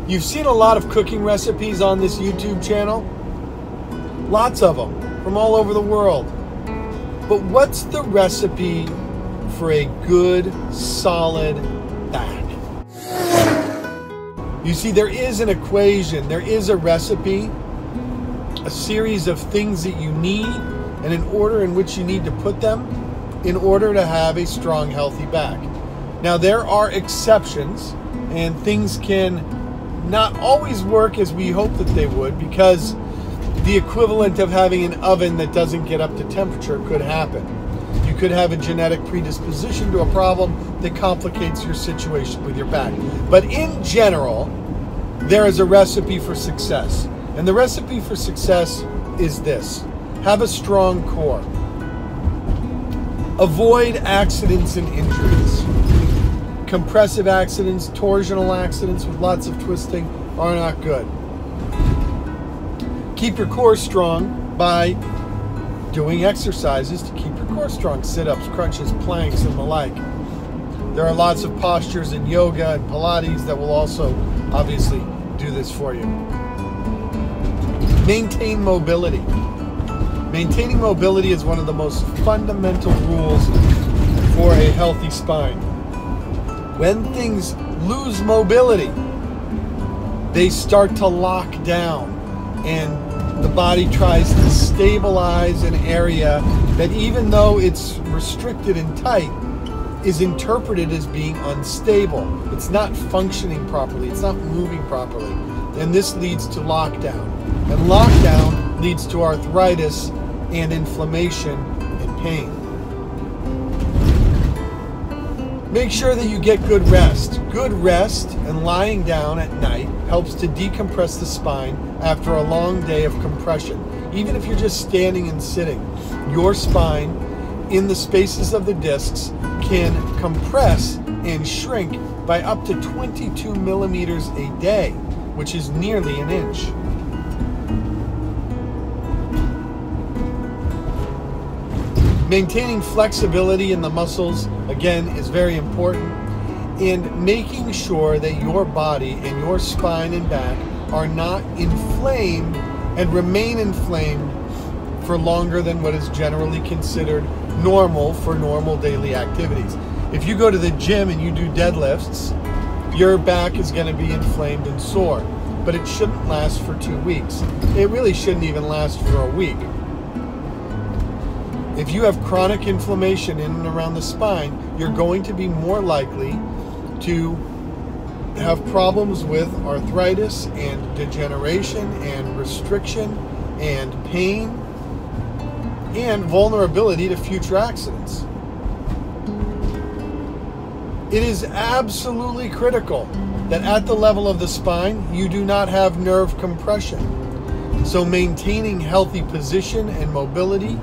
You've seen a lot of cooking recipes on this YouTube channel. Lots of them from all over the world. But what's the recipe for a good, solid back? You see, there is an equation, there is a recipe, a series of things that you need, and an order in which you need to put them in order to have a strong, healthy back. Now, there are exceptions, and things can not always work as we hope that they would, because the equivalent of having an oven that doesn't get up to temperature could happen. You could have a genetic predisposition to a problem that complicates your situation with your back. But in general, there is a recipe for success. And the recipe for success is this: have a strong core. Avoid accidents and injuries. Compressive accidents, torsional accidents with lots of twisting are not good. Keep your core strong by doing exercises to keep your core strong. Sit-ups, crunches, planks, and the like. There are lots of postures in yoga and Pilates that will also obviously do this for you. Maintain mobility. Maintaining mobility is one of the most fundamental rules for a healthy spine. When things lose mobility, they start to lock down, and the body tries to stabilize an area that, even though it's restricted and tight, is interpreted as being unstable. It's not functioning properly, it's not moving properly, and this leads to lockdown. And lockdown leads to arthritis and inflammation and pain. Make sure that you get good rest. Good rest and lying down at night helps to decompress the spine after a long day of compression. Even if you're just standing and sitting, your spine in the spaces of the discs can compress and shrink by up to 22 millimeters a day, which is nearly an inch. Maintaining flexibility in the muscles, again, is very important. And making sure that your body and your spine and back are not inflamed and remain inflamed for longer than what is generally considered normal for normal daily activities. If you go to the gym and you do deadlifts, your back is going to be inflamed and sore, but it shouldn't last for 2 weeks. It really shouldn't even last for a week. If you have chronic inflammation in and around the spine, you're going to be more likely to have problems with arthritis and degeneration and restriction and pain and vulnerability to future accidents. It is absolutely critical that at the level of the spine, you do not have nerve compression. So maintaining healthy position and mobility,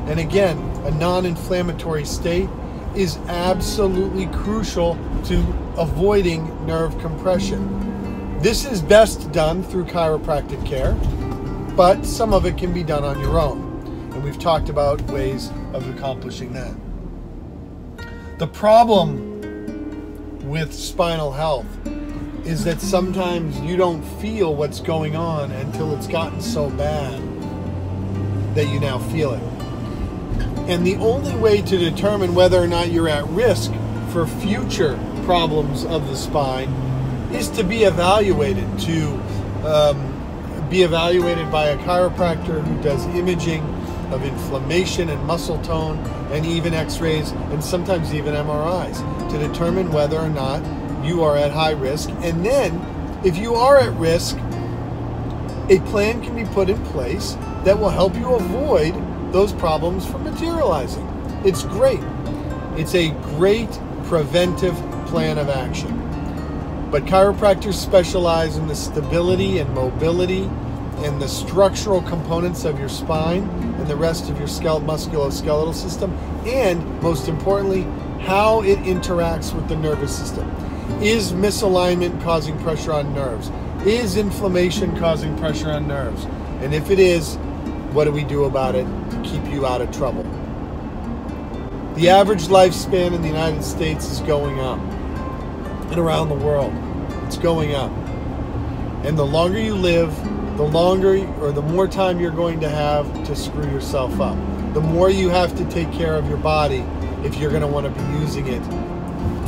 and again, a non-inflammatory state, is absolutely crucial to avoiding nerve compression. This is best done through chiropractic care, but some of it can be done on your own. And we've talked about ways of accomplishing that. The problem with spinal health is that sometimes you don't feel what's going on until it's gotten so bad that you now feel it. And the only way to determine whether or not you're at risk for future problems of the spine is to be evaluated, by a chiropractor who does imaging of inflammation and muscle tone, and even x-rays, and sometimes even MRIs, to determine whether or not you are at high risk. And then, if you are at risk, a plan can be put in place that will help you avoid those problems from materializing. It's great. It's a great preventive plan of action. But chiropractors specialize in the stability and mobility and the structural components of your spine and the rest of your musculoskeletal system, and most importantly, how it interacts with the nervous system. Is misalignment causing pressure on nerves? Is inflammation causing pressure on nerves? And if it is, what do we do about it to keep you out of trouble? The average lifespan in the United States is going up, and around the world, it's going up. And the longer you live, the longer or the more time you're going to have to screw yourself up. The more you have to take care of your body if you're going to want to be using it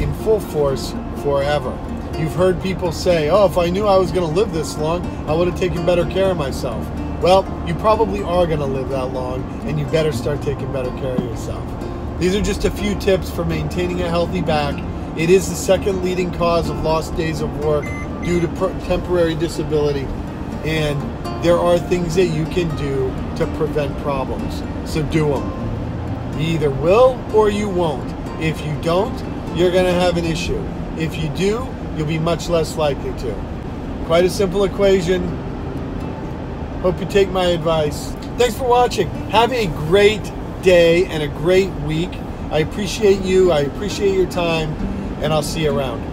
in full force forever. You've heard people say, oh, if I knew I was going to live this long, I would have taken better care of myself. Well, you probably are going to live that long, and you better start taking better care of yourself. These are just a few tips for maintaining a healthy back. It is the second leading cause of lost days of work due to temporary disability. And there are things that you can do to prevent problems. So do them. You either will or you won't. If you don't, you're going to have an issue. If you do, you'll be much less likely to. Quite a simple equation. Hope you take my advice. Thanks for watching. Have a great day and a great week. I appreciate you. I appreciate your time. And I'll see you around.